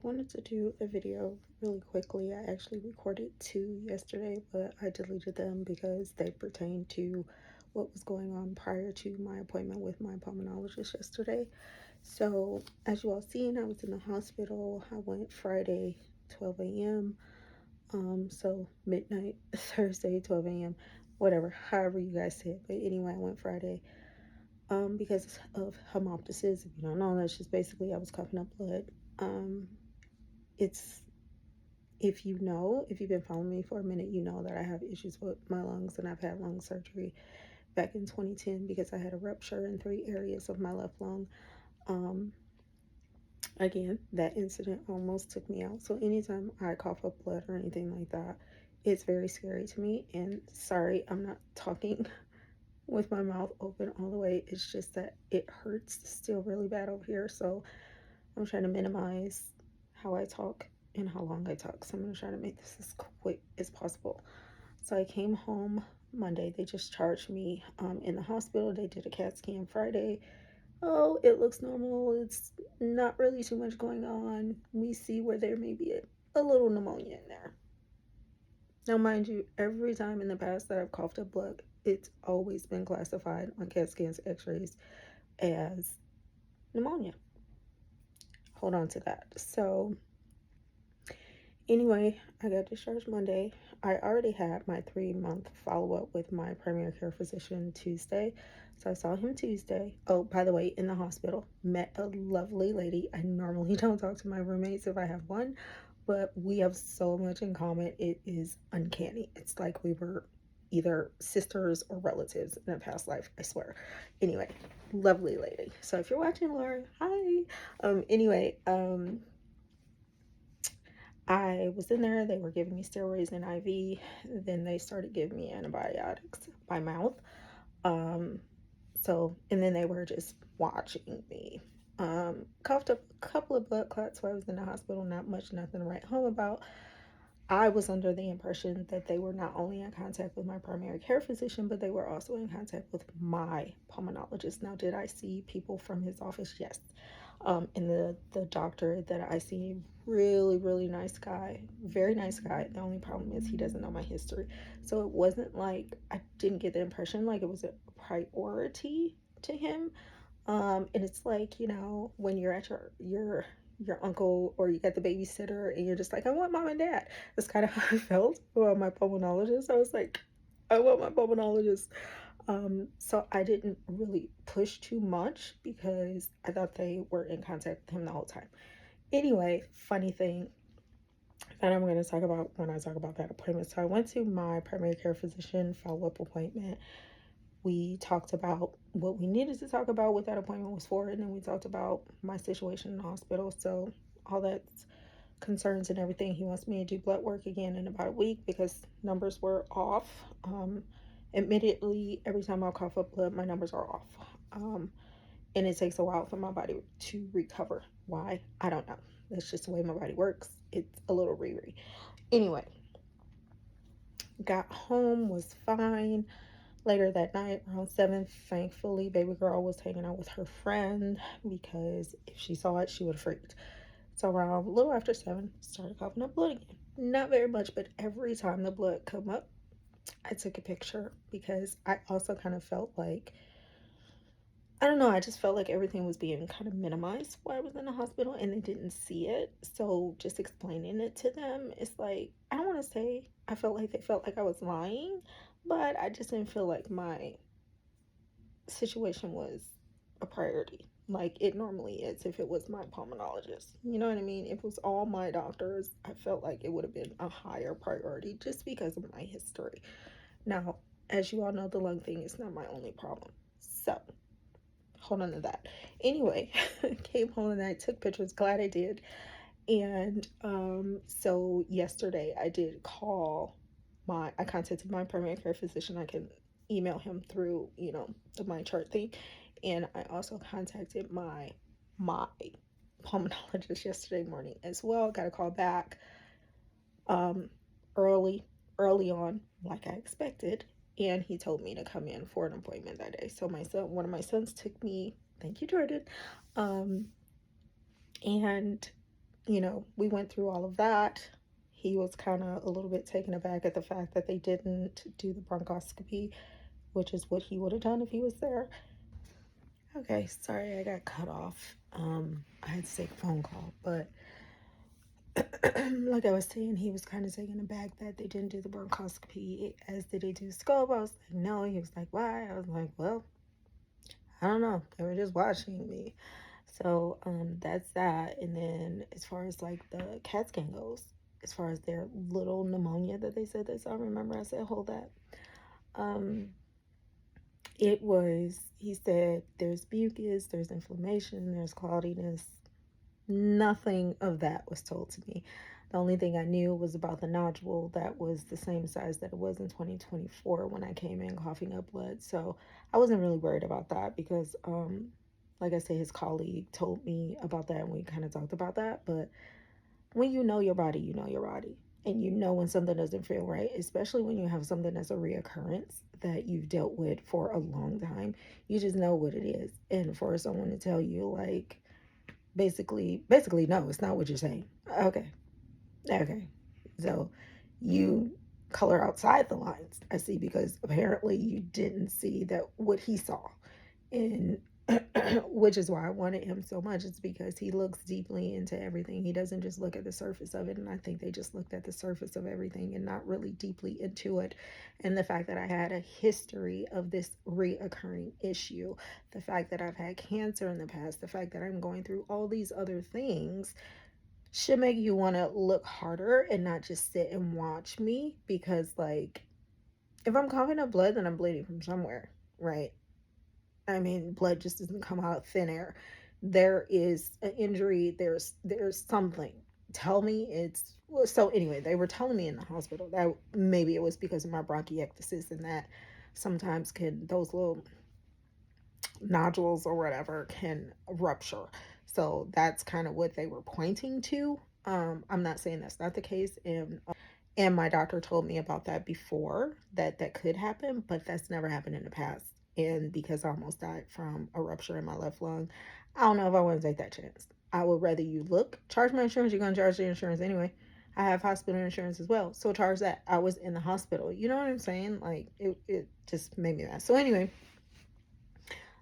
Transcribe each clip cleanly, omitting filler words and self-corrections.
wanted to do a video really quickly. I actually recorded two yesterday, but I deleted them because they pertain to what was going on prior to my appointment with my pulmonologist yesterday. So, as you all seen, I was in the hospital. I went Friday, 12 a.m. So midnight, Thursday, 12 a.m. Whatever, however you guys say it. But anyway, I went Friday. Because of hemoptysis. If you don't know, that's just basically I was coughing up blood. It's if you've been following me for a minute, you know that I have issues with my lungs, and I've had lung surgery back in 2010 because I had a rupture in 3 areas of my left lung. Again, that incident almost took me out. So anytime I cough up blood or anything like that, it's very scary to me. And sorry, I'm not talking with my mouth open all the way. It's just that it hurts still really bad over here. So I'm trying to minimize how I talk and how long I talk. So I'm going to try to make this as quick as possible. So I came home Monday. They just charged me in the hospital. They did a CAT scan Friday. Oh, it looks normal. It's not really too much going on. We see where there may be a little pneumonia in there. Now, mind you, every time in the past that I've coughed up blood, it's always been classified on CAT scans, x-rays as pneumonia. Hold on to that. So anyway, I got discharged Monday. I already had my 3-month follow-up with my primary care physician Tuesday. So I saw him Tuesday. Oh, by the way, in the hospital, met a lovely lady. I normally don't talk to my roommates if I have one, but we have so much in common. It is uncanny. It's like we were either sisters or relatives in a past life, I swear. Anyway, lovely lady. So if you're watching, Laura, hi. I was in there. They were giving me steroids and IV. Then they started giving me antibiotics by mouth. And then they were just watching me. Coughed up a couple of blood clots while I was in the hospital. Not much, nothing to write home about. I was under the impression that they were not only in contact with my primary care physician, but they were also in contact with my pulmonologist. Now, did I see people from his office? Yes. And the doctor that I see, really nice guy, very nice guy. The only problem is he doesn't know my history. So it wasn't like, I didn't get the impression like it was a priority to him. And it's like, when you're at your uncle, or you got the babysitter, and you're just like, I want mom and dad. That's kind of how I felt about my pulmonologist. I was like, I want my pulmonologist. So I didn't really push too much because I thought they were in contact with him the whole time. Anyway, funny thing that I'm going to talk about when I talk about that appointment. So I went to my primary care physician follow-up appointment. We talked about what we needed to talk about, what that appointment was for, and then we talked about my situation in the hospital. So all that's concerns and everything. He wants me to do blood work again in about a week because numbers were off. Admittedly, every time I cough up blood, my numbers are off. And it takes a while for my body to recover. Why? I don't know. That's just the way my body works. It's a little riri. Anyway, got home, was fine. Later that night, around 7, thankfully, baby girl was hanging out with her friend because if she saw it, she would have freaked. So around a little after 7, started coughing up blood again. Not very much, but every time the blood come up, I took a picture because I also kind of felt like, I don't know, I just felt like everything was being kind of minimized while I was in the hospital and they didn't see it. So just explaining it to them, it's like, I don't want to say I felt like they felt like I was lying, but I just didn't feel like my situation was a priority like it normally is if it was my pulmonologist. You know what I mean? If it was all my doctors, I felt like it would have been a higher priority just because of my history. Now, as you all know, the lung thing is not my only problem. So, hold on to that. Anyway, came home and I took pictures. Glad I did. And so yesterday I did call I contacted my primary care physician. I can email him through, the my chart thing. And I also contacted my pulmonologist yesterday morning as well. Got a call back early on, like I expected. And he told me to come in for an appointment that day. So one of my sons took me, thank you, Jordan. And we went through all of that. He was kind of a little bit taken aback at the fact that they didn't do the bronchoscopy, which is what he would have done if he was there. Okay, sorry I got cut off. I had to take a phone call, but like I was saying, he was kind of taken aback that they didn't do the bronchoscopy, as did they do scope. I was like, no. He was like, why? I was like, well, I don't know. They were just watching me. So that's that. And then as far as like the CAT scan goes, as far as their little pneumonia that they said they saw, remember I said, hold that. It was, he said, there's mucus, there's inflammation, there's cloudiness. Nothing of that was told to me. The only thing I knew was about the nodule that was the same size that it was in 2024 when I came in coughing up blood. So I wasn't really worried about that because, like I said, his colleague told me about that and we kind of talked about that. But when you know your body, you know your body. And you know when something doesn't feel right, especially when you have something that's a reoccurrence that you've dealt with for a long time. You just know what it is. And for someone to tell you, like, basically, no, it's not what you're saying. Okay. So you color outside the lines, I see, because apparently you didn't see that what he saw. And which is why I wanted him so much. It's because he looks deeply into everything. He doesn't just look at the surface of it. And I think they just looked at the surface of everything and not really deeply into it. And the fact that I had a history of this reoccurring issue, the fact that I've had cancer in the past, the fact that I'm going through all these other things should make you want to look harder and not just sit and watch me. Because, like, if I'm coughing up blood, then I'm bleeding from somewhere, right? I mean, blood just doesn't come out of thin air. There is an injury. There's something. Tell me it's so. Anyway, they were telling me in the hospital that maybe it was because of my bronchiectasis and that sometimes can those little nodules or whatever can rupture. So that's kind of what they were pointing to. I'm not saying that's not the case, and my doctor told me about that before, that could happen, but that's never happened in the past. And because I almost died from a rupture in my left lung, I don't know if I want to take that chance. I would rather you charge my insurance. You're going to charge the insurance anyway. I have hospital insurance as well, so charge that. I was in the hospital. You know what I'm saying? Like, it just made me mad. So anyway,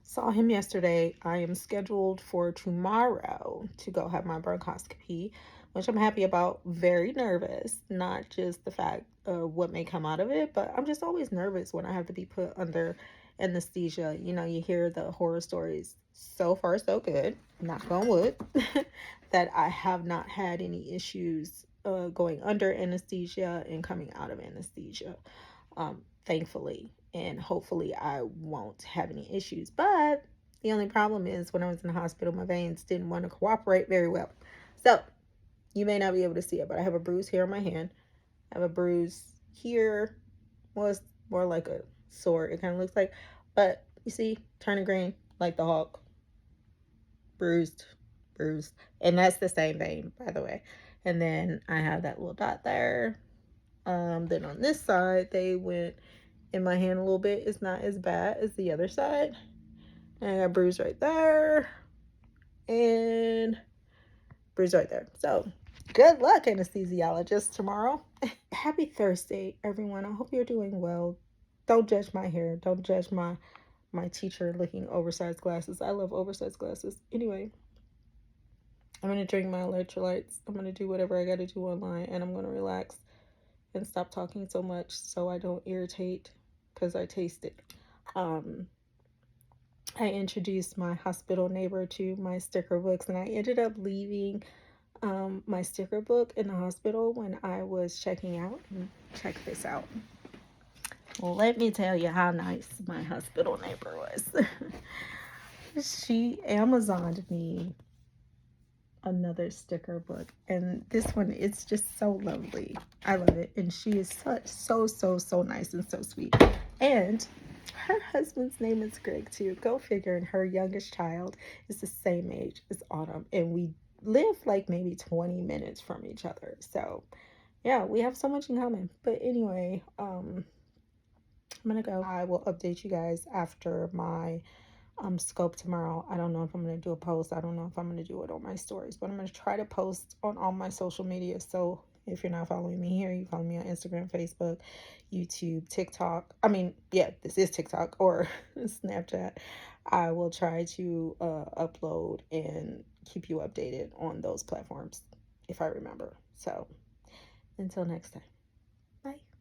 saw him yesterday. I am scheduled for tomorrow to go have my bronchoscopy, which I'm happy about. Very nervous, not just the fact of what may come out of it, but I'm just always nervous when I have to be put under anesthesia. You hear the horror stories. So far, so good. Knock on wood. That I have not had any issues going under anesthesia and coming out of anesthesia. Thankfully, and hopefully I won't have any issues. But the only problem is when I was in the hospital, my veins didn't want to cooperate very well. So you may not be able to see it, but I have a bruise here on my hand. I have a bruise here. Well, it's more like a sore, it kind of looks like. But you see, turning green like the Hulk. Bruised. And that's the same vein, by the way. And then I have that little dot there. Then on this side, they went in my hand a little bit. It's not as bad as the other side. And I got bruise right there. And bruise right there. So good luck, anesthesiologist, tomorrow. Happy Thursday, everyone. I hope you're doing well. Don't judge my hair. Don't judge my teacher looking oversized glasses. I love oversized glasses. Anyway, I'm going to drink my electrolytes. I'm going to do whatever I got to do online. And I'm going to relax and stop talking so much so I don't irritate, because I taste it. I introduced my hospital neighbor to my sticker books, and I ended up leaving my sticker book in the hospital when I was checking out. And check this out. Let me tell you how nice my hospital neighbor was. She Amazoned me another sticker book, and this one, it's just so lovely. I love it. And she is so nice and so sweet. And her husband's name is Greg too. Go figure. And her youngest child is the same age as Autumn, and we live like maybe 20 minutes from each other. So yeah, we have so much in common. But anyway, I'm gonna go. I will update you guys after my scope tomorrow. I don't know if I'm going to do a post. I don't know if I'm going to do it on my stories, but I'm going to try to post on all my social media. So if you're not following me here, you follow me on Instagram, Facebook, YouTube, TikTok. I mean, yeah, this is TikTok or Snapchat. I will try to upload and keep you updated on those platforms if I remember. So until next time, bye.